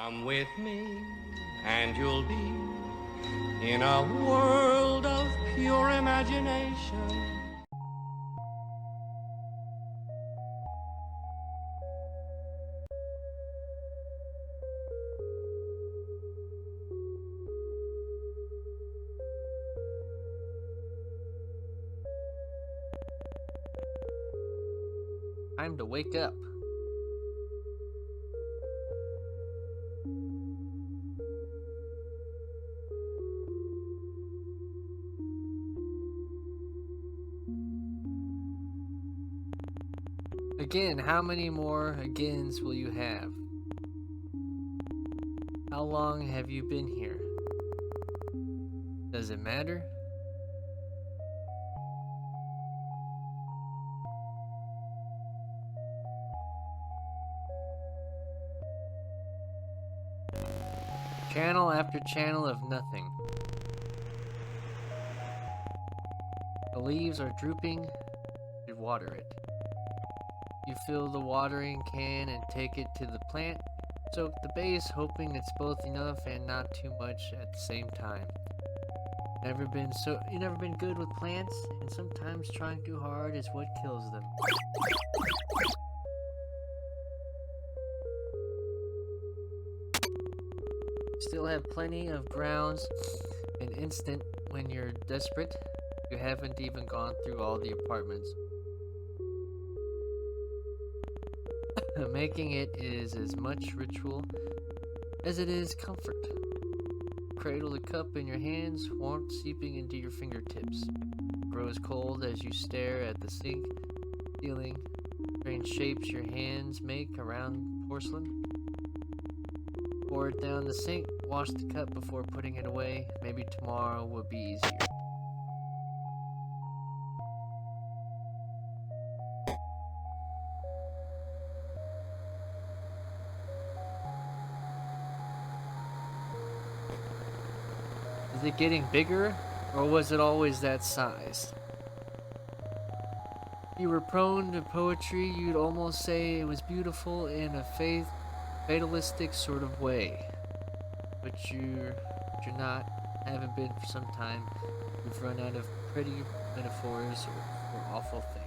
Come with me, and you'll be in a world of pure imagination. Time to wake up. Again, how many more agains will you have? How long have you been here? Does it matter? Channel after channel of nothing. The leaves are drooping. You water it. You fill the watering can and take it to the plant. Soak the base, hoping it's both enough and not too much at the same time. You never been good with plants, and sometimes trying too hard is what kills them. Still have plenty of grounds an instant when you're desperate. You haven't even gone through all the apartments. Making it is as much ritual as it is comfort. Cradle the cup in your hands, warmth seeping into your fingertips. Grows cold as you stare at the sink, feeling strange shapes your hands make around porcelain. Pour it down the sink, wash the cup before putting it away. Maybe tomorrow will be easier. Is it getting bigger, or was it always that size? If you were prone to poetry, you'd almost say it was beautiful in a fatalistic sort of way. But you're not, haven't been for some time. You've run out of pretty metaphors for awful things.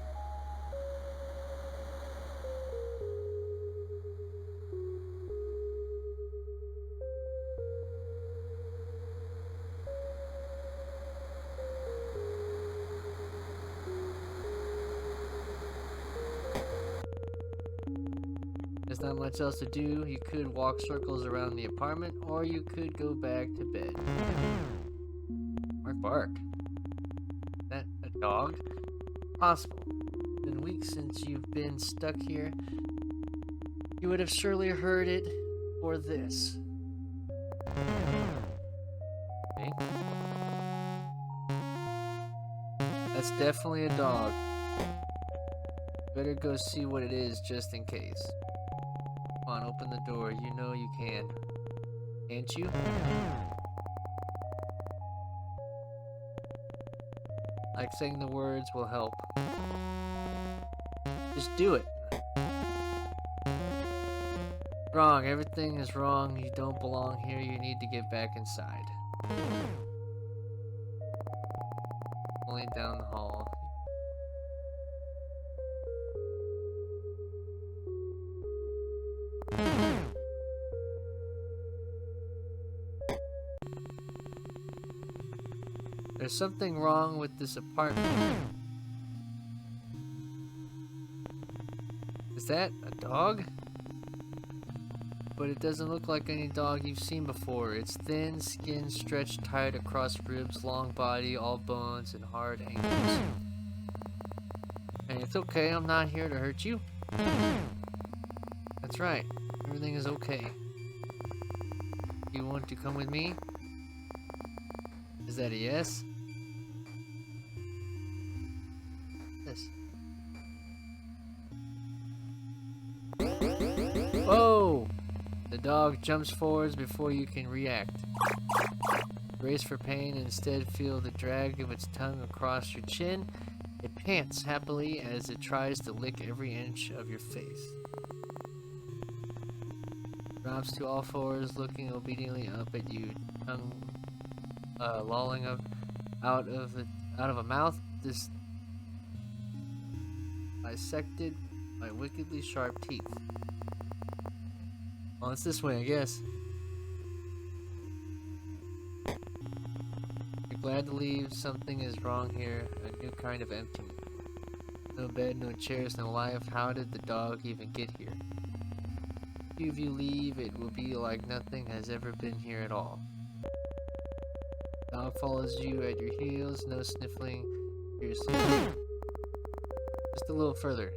There's not much else to do. You could walk circles around the apartment, or you could go back to bed. Bark. Is that a dog? Possible. It's been weeks since you've been stuck here. You would have surely heard it or this. Okay. That's definitely a dog. Better go see what it is just in case. Come on, open the door. You know you can. Can't you? Like saying the words will help. Just do it. Wrong. Everything is wrong. You don't belong here. You need to get back inside. Only down the hall. There's something wrong with this apartment. Is that a dog? But it doesn't look like any dog you've seen before. It's thin, skin stretched tight across ribs, long body, all bones, and hard ankles. And it's okay, I'm not here to hurt you. That's right, everything is okay. You want to come with me? Is that a yes? Yes. Whoa! The dog jumps forwards before you can react. Brace for pain and instead feel the drag of its tongue across your chin. It pants happily as it tries to lick every inch of your face. Drops to all fours, looking obediently up at you, tongue lolling up out of a mouth dissected by wickedly sharp teeth. Well, it's this way, I guess. You're glad to leave. Something is wrong here. A new kind of emptiness. No bed, no chairs, no life. How did the dog even get here? If you leave, it will be like nothing has ever been here at all. Dog follows you at your heels, no sniffling. Just a little further.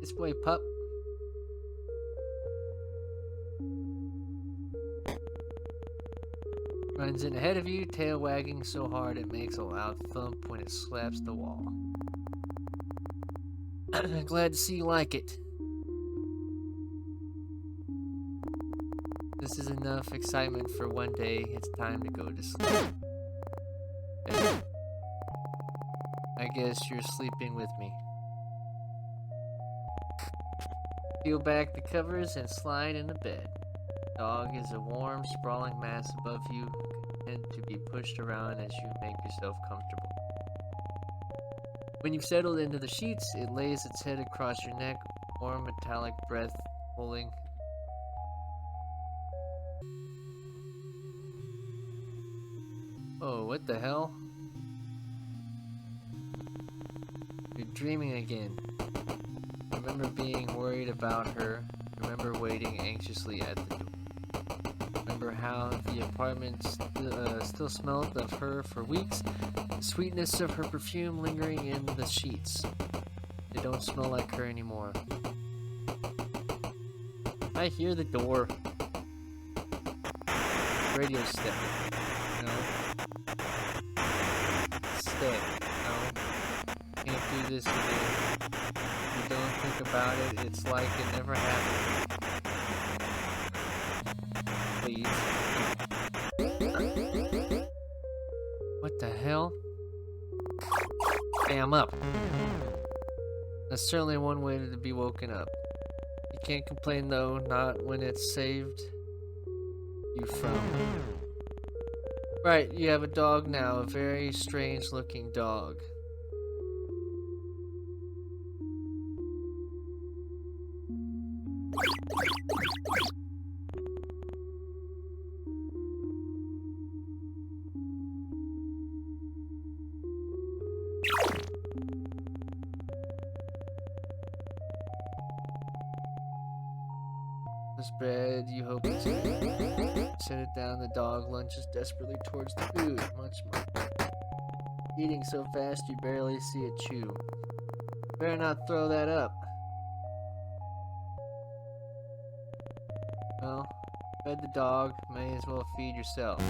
This way, pup. Runs in ahead of you, tail wagging so hard it makes a loud thump when it slaps the wall. Glad to see you like it. This is enough excitement for one day. It's time to go to sleep. I guess you're sleeping with me. Peel back the covers and slide into bed. Dog is a warm, sprawling mass above you, content to be pushed around as you make yourself comfortable. When you've settled into the sheets, it lays its head across your neck, warm metallic breath pulling. Oh, what the hell? You're dreaming again. Remember being worried about her. Remember waiting anxiously at the door. Remember how the apartment still smelled of her for weeks. The sweetness of her perfume lingering in the sheets. They don't smell like her anymore. I hear the door. Radio stepping. No. Stay. No. Can't do this again. If you don't think about it, it's like it never happened. Please. What the hell? Hey, I'm up. That's certainly one way to be woken up. You can't complain though, not when it's saved you from. Right, you have a dog now, a very strange looking dog. This bread, you hope it's good. Set it down, the dog lunges desperately towards the food. Much more. Eating so fast you barely see it chew. Better not throw that up. Well, fed the dog, may as well feed yourself.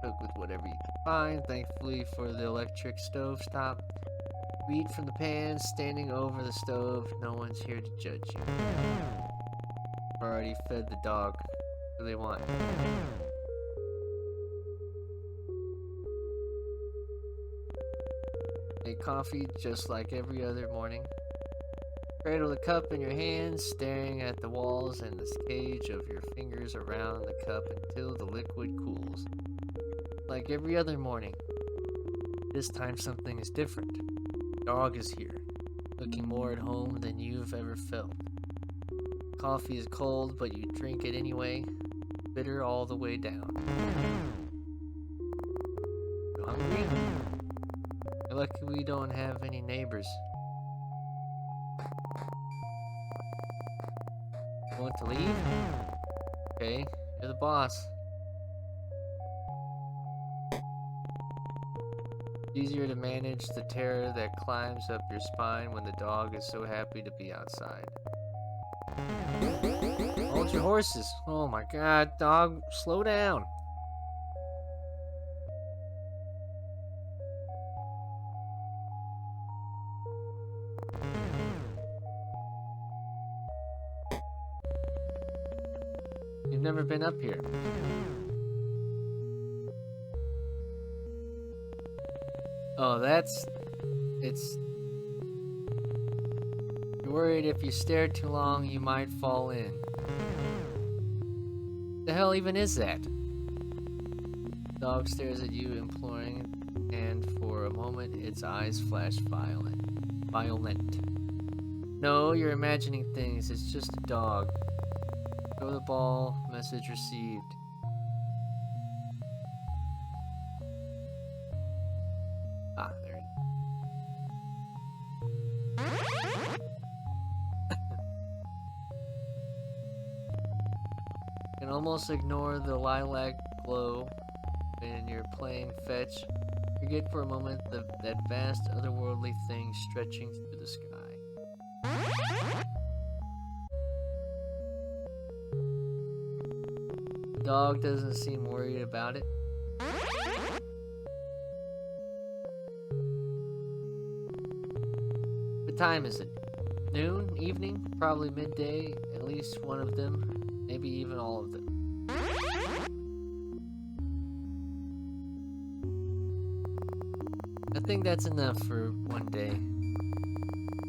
Cook with whatever you can find, thankfully for the electric stove stop. We eat from the pan, standing over the stove. No one's here to judge you. Already fed the dog. What do they want? Make coffee just like every other morning. Cradle the cup in your hands, staring at the walls and the cage of your fingers around the cup until the liquid cools. Like every other morning. This time something is different. The dog is here, looking more at home than you've ever felt. Coffee is cold, but you drink it anyway, bitter all the way down. You hungry? You're lucky we don't have any neighbors. You want to leave? Okay, you're the boss. Easier to manage the terror that climbs up your spine when the dog is so happy to be outside. Hold your horses. Oh my god, dog, slow down. You've never been up here. Oh, it's You're worried if you stare too long, you might fall in. The hell even is that? The dog stares at you, imploring, and for a moment its eyes flash violent. No, you're imagining things. It's just a dog. Throw the ball. Message received. Ah, there it is. You can almost ignore the lilac glow when you're playing fetch. Forget for a moment that vast otherworldly thing stretching through the sky. The dog doesn't seem worried about it. What time is it? Noon? Evening? Probably midday. At least one of them. Maybe even all of them. I think that's enough for one day.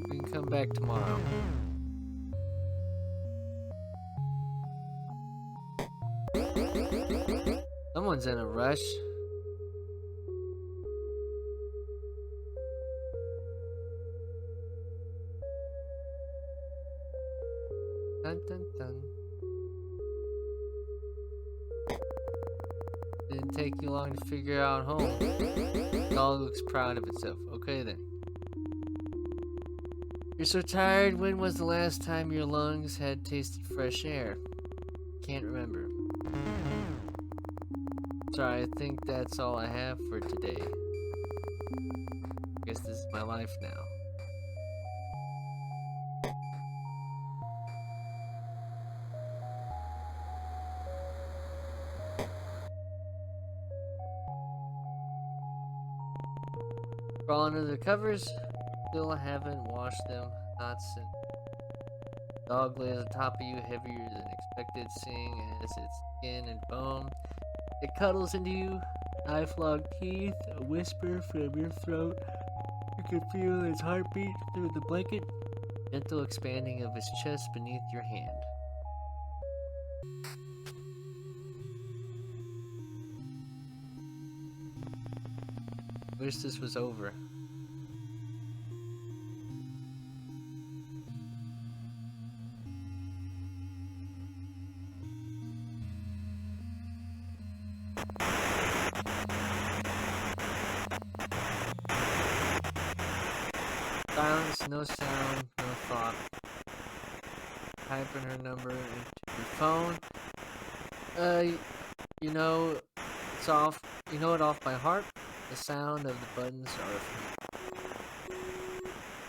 We can come back tomorrow. Someone's in a rush. Dun dun dun. Didn't take you long to figure out home. Dog looks proud of itself. Okay then. You're so tired. When was the last time your lungs had tasted fresh air? Can't remember. Sorry, I think that's all I have for today. I guess this is my life now. Crawl under the covers. Still haven't washed them. Not since. Dog lays on top of you, heavier than expected, seeing as its skin and bone. It cuddles into you, knife-locked teeth, a whisper from your throat. You can feel its heartbeat through the blanket, gentle expanding of its chest beneath your hand. Wish this was over. Silence, no sound, no thought. Typing her number into your phone. You know it's off. You know it off by heart. The sound of the buttons are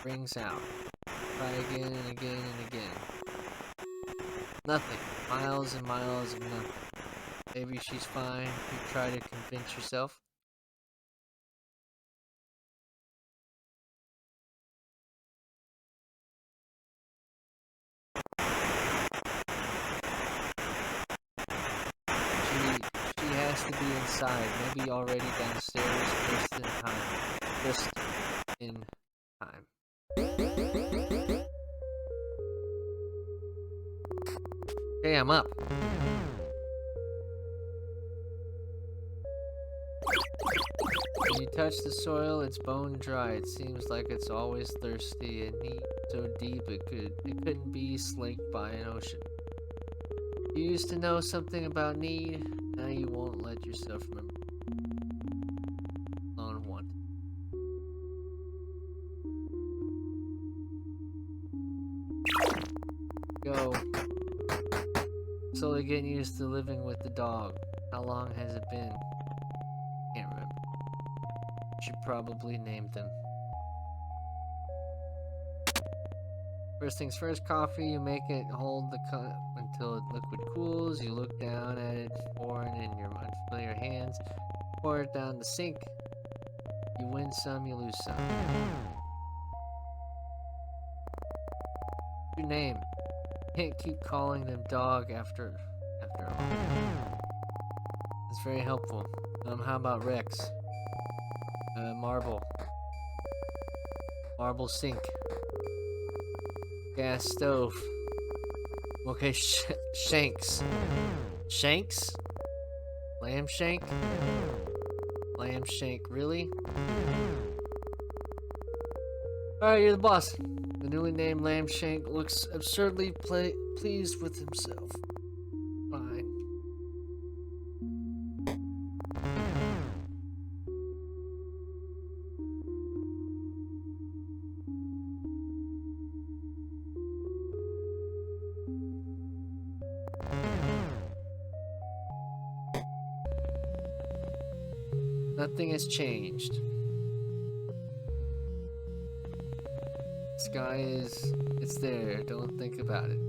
rings out. Try again and again and again. Nothing. Miles and miles of nothing. Maybe she's fine. You try to convince yourself. She has to be inside, maybe already downstairs, just in time. Just in time. Okay, I'm up. When you touch the soil, it's bone dry. It seems like it's always thirsty and knee so deep it couldn't be slaked by an ocean. You used to know something about need. Now you won't let yourself remember. On one. Go. Slowly getting used to living with the dog. How long has it been? Can't remember. Should probably name them. First things first, coffee. You make it hold the cup until the liquid cools. You look down at it, foreign in your unfamiliar hands. Pour it down the sink. You win some, you lose some. Your name. Can't keep calling them dog after all. It's very helpful. How about Rex? Marble. Marble sink. gas stove. Okay, shanks. Shanks? Lamb shank? Lamb shank, really? Alright, you're the boss. The newly named Lamb Shank looks absurdly pleased with himself. Fine. Nothing has changed. Sky is... it's there, don't think about it.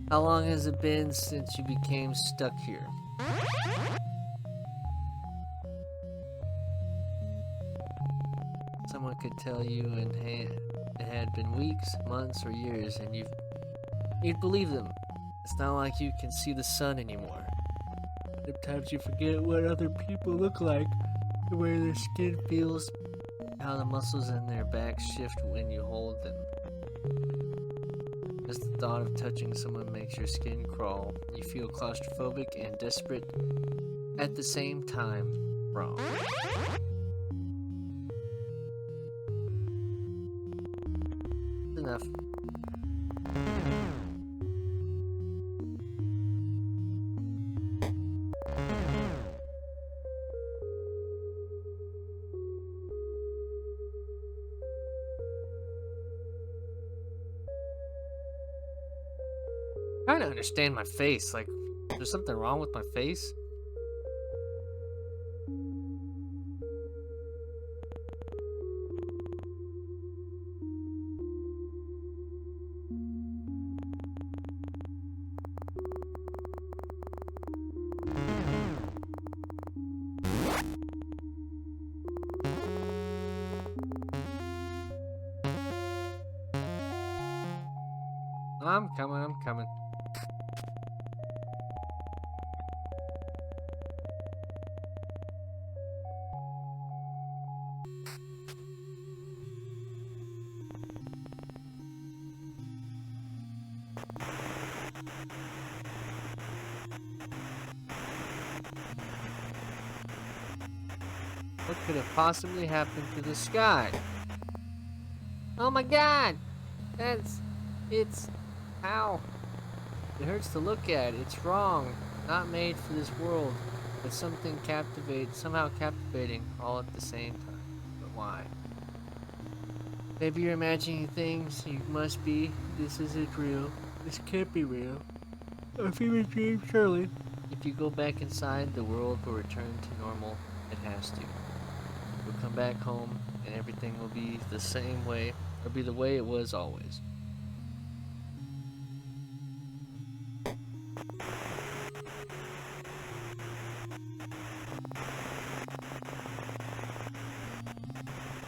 How long has it been since you became stuck here? Someone could tell you it had been weeks, months, or years, and you'd believe them. It's not like you can see the sun anymore. Sometimes you forget what other people look like, the way their skin feels, how the muscles in their backs shift when you hold them. Just the thought of touching someone makes your skin crawl. You feel claustrophobic and desperate at the same time. Wrong. Enough. I'm trying to understand my face. Like, there's something wrong with my face? I'm coming. What could have possibly happened to the sky? Oh my god! It's... Ow. It hurts to look at. It's wrong. Not made for this world. But somehow captivating all at the same time. But why? Maybe you're imagining things. You must be. This isn't real. This can't be real. A fever dream, surely. If you go back inside, the world will return to normal. It has to. You'll come back home, and everything will be the same way, or be the way it was always.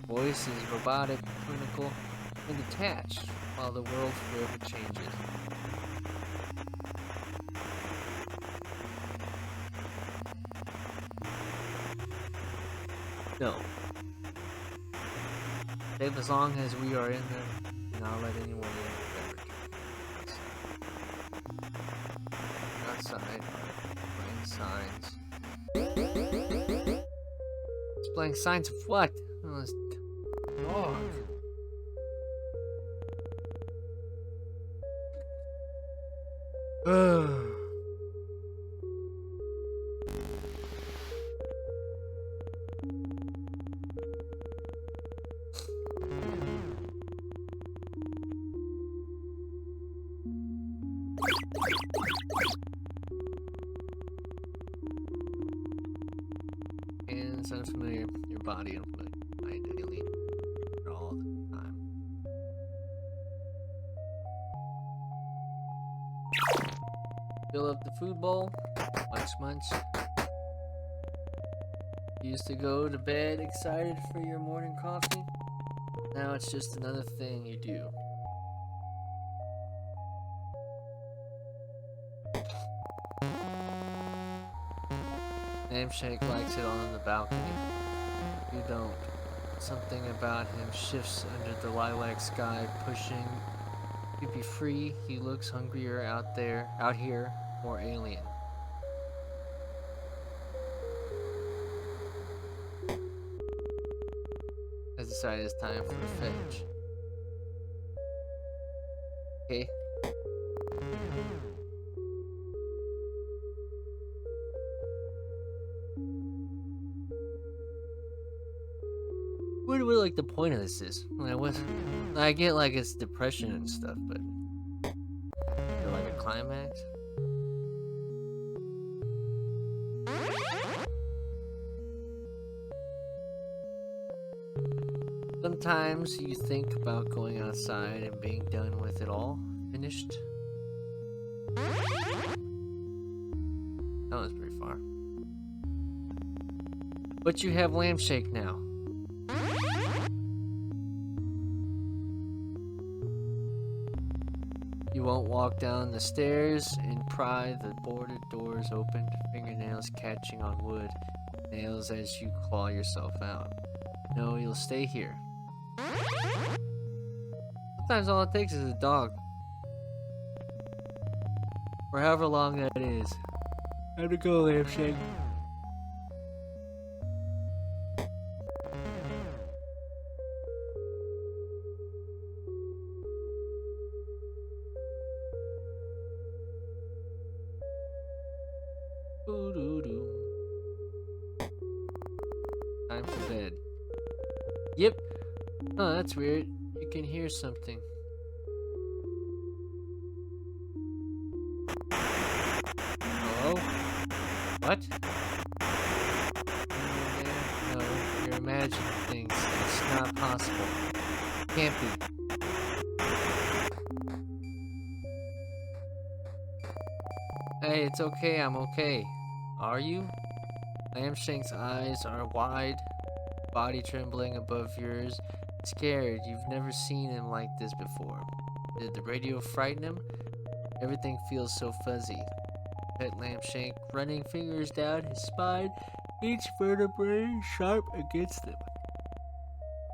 Voice is robotic, clinical, and detached, while the world forever changes. No. Save as long as we are in there, and I'll let anyone in ever. Outside, displaying signs. Displaying signs of what? Oh, this dog. Hands unfamiliar, your body unfamiliar, mind alien, all the time. Fill up the food bowl, munch. You used to go to bed excited for your morning coffee. Now it's just another thing you do. Nameshake likes it on the balcony. You don't. Something about him shifts under the lilac sky, pushing you to be free. He looks hungrier out here, more alien. I decided it's time for a fetch. Okay. What like the point of this is? I get like it's depression and stuff, but is it like a climax? Sometimes you think about going outside and being done with it all, finished. That was pretty far. But you have Lampshake now. You won't walk down the stairs and pry the boarded doors open, fingernails catching on wood, nails as you claw yourself out. No, you'll stay here. Sometimes all it takes is a dog. For however long that is. Time to go, Lampshake. Time for bed. Yep. Oh, that's weird. You can hear something. Hello? What? No, you're imagining things. It's not possible. Can't be. Hey, it's okay, I'm okay. Are you? Lampshake's eyes are wide, body trembling above yours. Scared, you've never seen him like this before. Did the radio frighten him? Everything feels so fuzzy. Pet Lampshake, running fingers down his spine, each vertebrae sharp against them.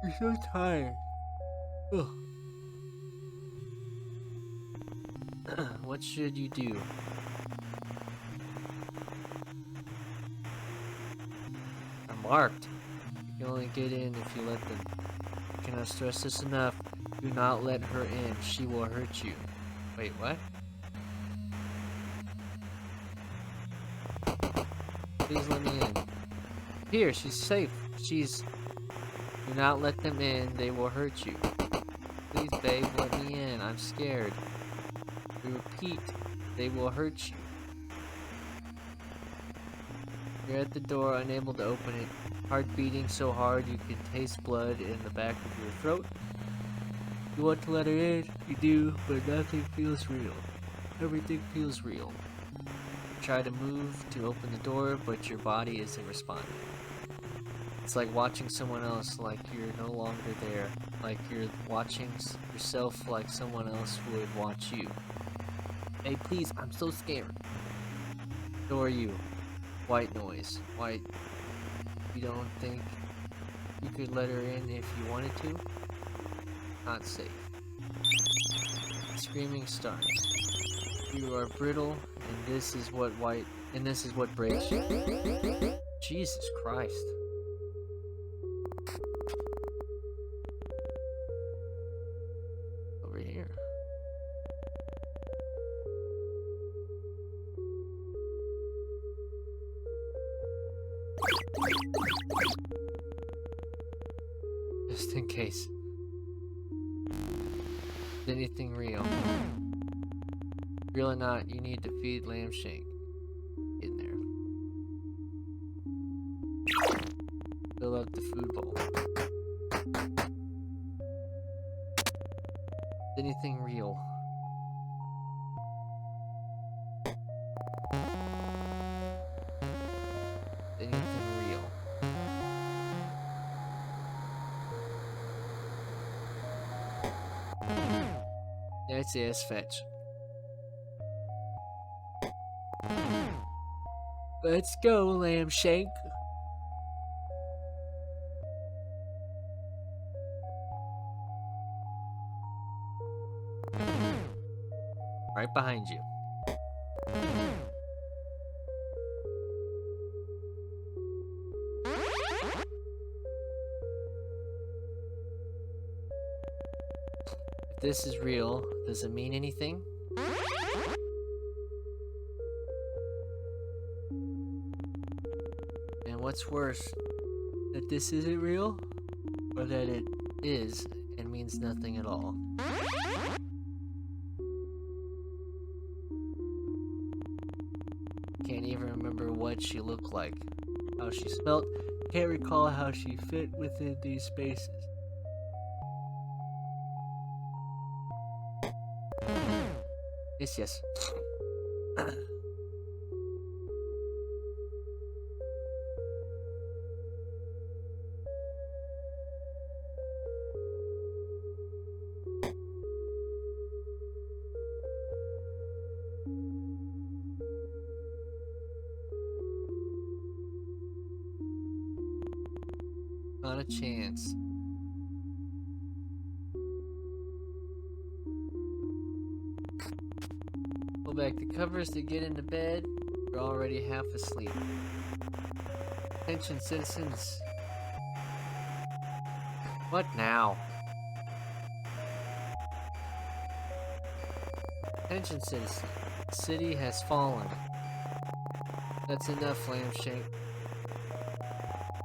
You're so tired. Ugh. What should you do? I'm marked. You can only get in if you let them. I cannot stress this enough. Do not let her in. She will hurt you. Wait, what? Please let me in. Here, she's safe. Do not let them in. They will hurt you. Please, babe, let me in. I'm scared. We repeat, they will hurt you. You're at the door, unable to open it. Heart beating so hard you can taste blood in the back of your throat. You want to let her in, you do, but nothing feels real. Everything feels real. You try to move to open the door, but your body isn't responding. It's like watching someone else like you're no longer there, like you're watching yourself like someone else would watch you. Hey, please, I'm so scared. So are you. White noise. White. You don't think you could let her in if you wanted to? Not safe. Screaming starts. You are brittle, and this is what breaks you. Jesus Christ. Over here. Just in case. Is anything real? Real or not, you need to feed Lampshake. In there. Fill up the food bowl. Is anything real? Is anything real? Yes, fetch. Let's go, Lamb Shank. Right behind you. If this is real, does it mean anything? And what's worse, that this isn't real, or that it is and means nothing at all? Can't even remember what she looked like, how she smelt, can't recall how she fit within these spaces. Yes. Not a chance. Pull back the covers to get into bed. You're already half asleep. Attention, citizens. What now? Attention, citizens. The city has fallen. That's enough, Lamb Shank.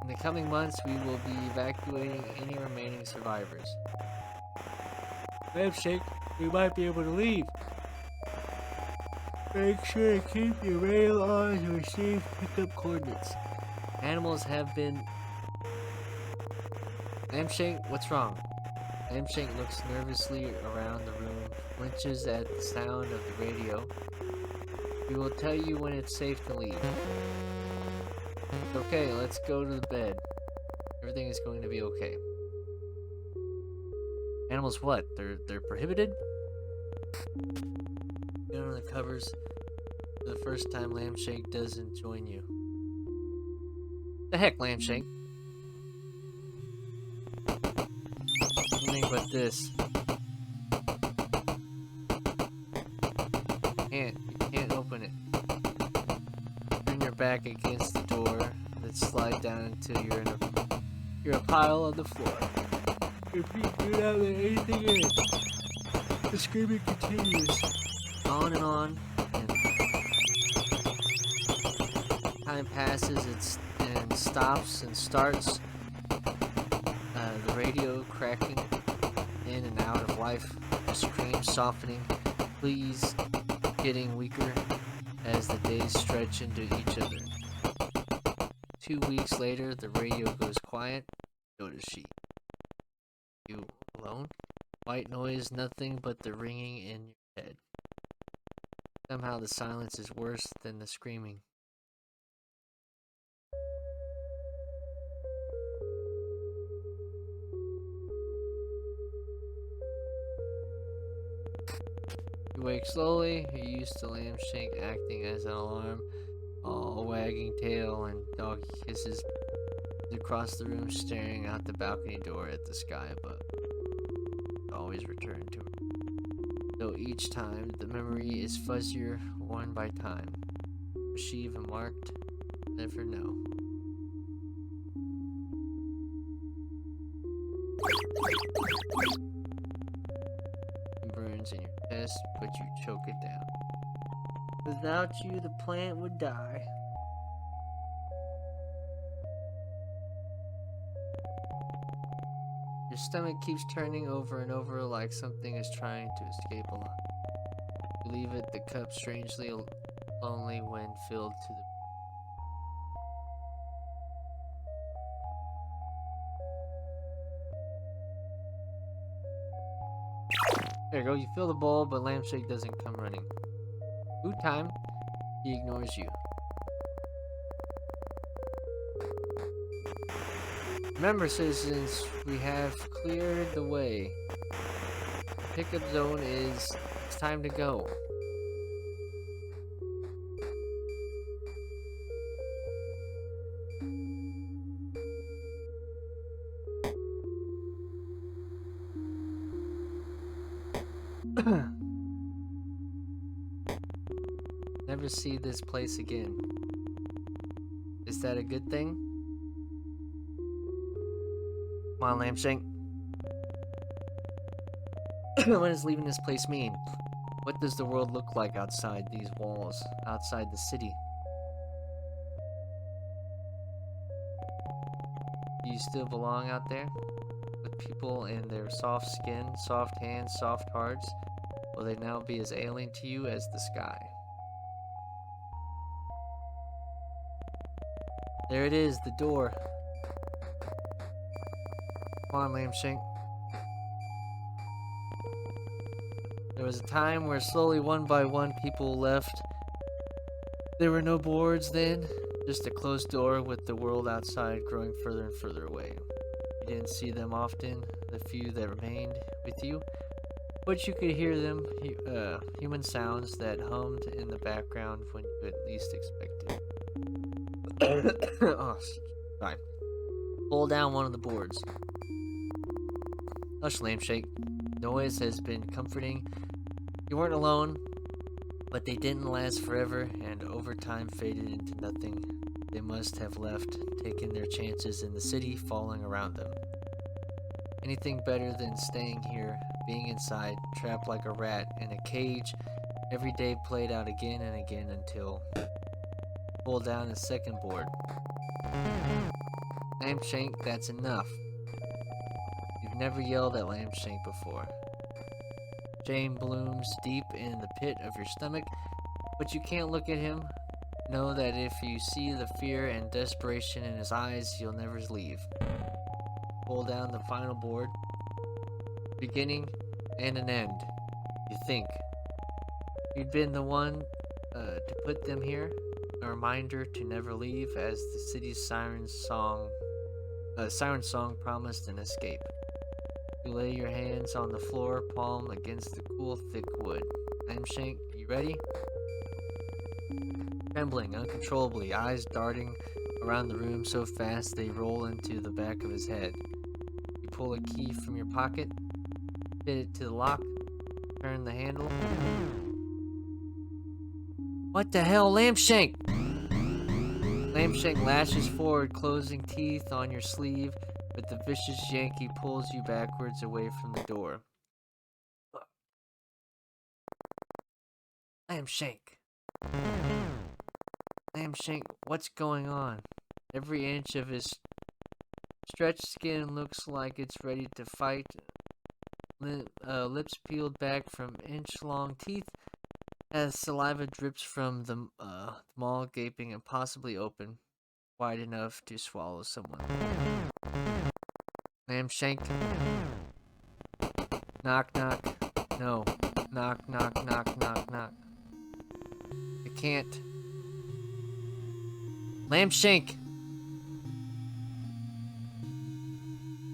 In the coming months, we will be evacuating any remaining survivors. Lamb Shank, we might be able to leave. Make sure to keep your rail on to receive pickup coordinates. Animals have been... Lamb Shank, what's wrong? Lamb Shank looks nervously around the room, flinches at the sound of the radio. We will tell you when it's safe to leave. Okay, let's go to the bed. Everything is going to be okay. Animals what? They're prohibited? Get under the covers. For the first time, Lamb Shank doesn't join you. The heck, Lamb Shank? Anything but this. You can't open it. Turn your back against the door, then slide down until you're a pile on the floor. Repeat, do not let anything in. The screaming continues. On and on, and time passes, and stops and starts. The radio cracking in and out of life, the screams softening, pleas getting weaker as the days stretch into each other. 2 weeks later, the radio goes quiet. So does she. You alone? White noise, nothing but the ringing in your head. Somehow the silence is worse than the screaming. You wake slowly. You're used to Lamb Shank acting as an alarm, all wagging tail and doggy kisses. Across the room, staring out the balcony door at the sky above. Always return to her. Though each time the memory is fuzzier, worn by time. Was she even marked? Never know. It burns in your chest, but you choke it down. Without you, the plant would die. Your stomach keeps turning over and over like something is trying to escape a lot. You leave it, the cup strangely lonely when filled to the... There you go, you fill the bowl, but Lamb Shank doesn't come running. Food time. He ignores you. Remember, citizens, we have cleared the way. Pickup zone is... It's time to go. Never see this place again. Is that a good thing? Come on, Lambshank. What does leaving this place mean? What does the world look like outside these walls, outside the city? Do you still belong out there? With people in their soft skin, soft hands, soft hearts? Will they now be as alien to you as the sky? There it is, the door. Come on, Lambshank. There was a time where slowly, one by one, people left. There were no boards then, just a closed door with the world outside growing further and further away. You didn't see them often, the few that remained with you, but you could hear them, human sounds that hummed in the background when you at least expected. Oh, sorry. Pull down one of the boards. Hush, Lambshank. Noise has been comforting. You weren't alone, but they didn't last forever, and over time faded into nothing. They must have left, taking their chances in the city falling around them. Anything better than staying here, being inside, trapped like a rat in a cage, every day played out again and again until... Pull down a second board. Lambshank, that's enough. You've never yelled at Lambshank before. Shame blooms deep in the pit of your stomach, but you can't look at him. Know that if you see the fear and desperation in his eyes, you'll never leave. Pull down the final board. Beginning and an end. You think. You'd been the one to put them here. A reminder to never leave as the city's siren song promised an escape. You lay your hands on the floor, palm against the cool, thick wood. Lambshank, you ready? Trembling uncontrollably, eyes darting around the room so fast they roll into the back of his head. You pull a key from your pocket, fit it to the lock, turn the handle. What the hell, Lambshank? Lambshank lashes forward, closing teeth on your sleeve, but the vicious Yankee pulls you backwards away from the door. Lambshank. Lambshank, what's going on? Every inch of his stretched skin looks like it's ready to fight. Lips peeled back from inch-long teeth as saliva drips from the maw gaping and possibly open, wide enough to swallow someone. Lambshank. Knock, knock. No. Knock, knock, knock, knock, knock. I can't. Lambshank.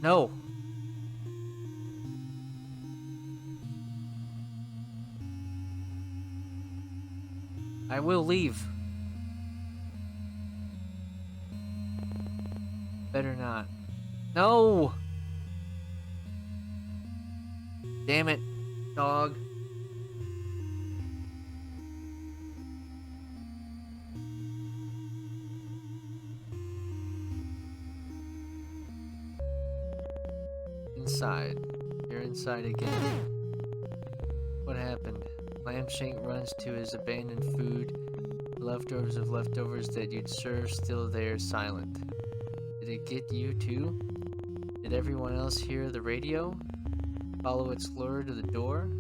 No. I will leave. Better not. No! Damn it, dog. Inside. You're inside again. What happened? Lambshank runs to his abandoned food, leftovers of leftovers that you'd serve still there, silent. Did it get you too? Did everyone else hear the radio? Follow its lure to the door?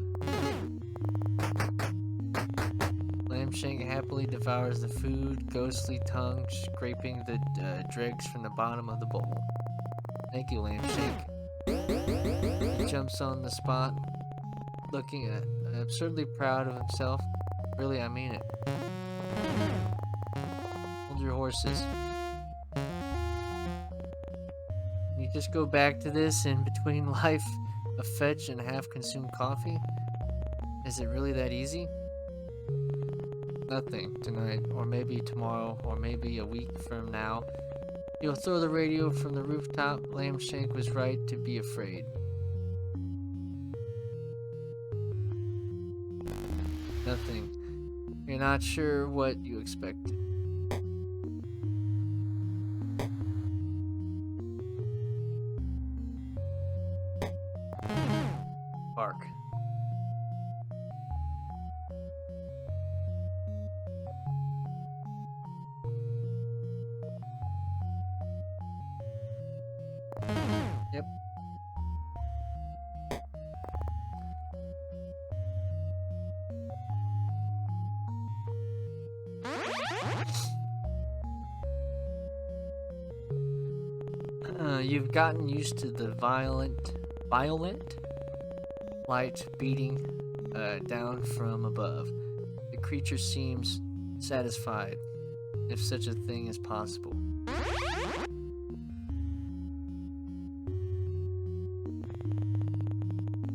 Lambshank happily devours the food, ghostly tongue scraping the dregs from the bottom of the bowl. Thank you, Lambshank. He jumps on the spot, looking absurdly proud of himself. Really, I mean it. Hold your horses. You just go back to this in between life of fetch and half-consumed coffee? Is it really that easy? Nothing tonight, or maybe tomorrow, or maybe a week from now. You'll throw the radio from the rooftop. Lambshank was right to be afraid. Nothing. You're not sure what you expected. Bark. Yep. You've gotten used to the violent light beating down from above. The creature seems satisfied, if such a thing is possible.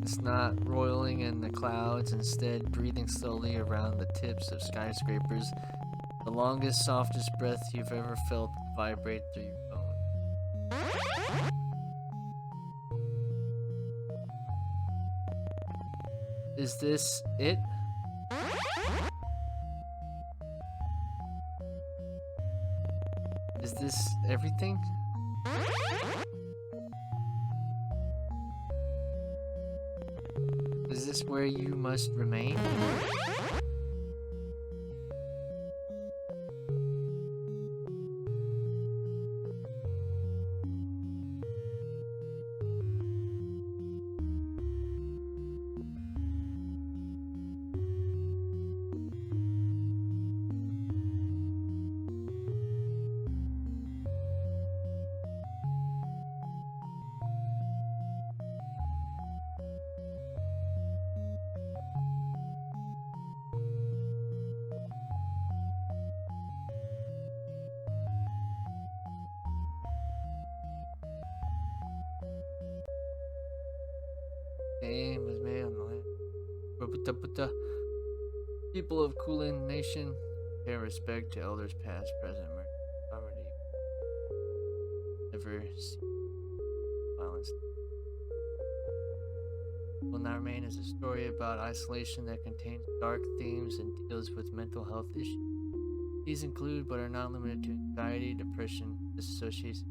It's not roiling in the clouds, instead breathing slowly around the tips of skyscrapers. The longest, softest breath you've ever felt vibrate through your bones. Is this it? Is this everything? Is this where you must remain? Name is made on the land. But people of Kulin Nation pay respect to elders past, present, poverty. Never see violence. Will Not Remain is a story about isolation that contains dark themes and deals with mental health issues. These include, but are not limited to, anxiety, depression, disassociation,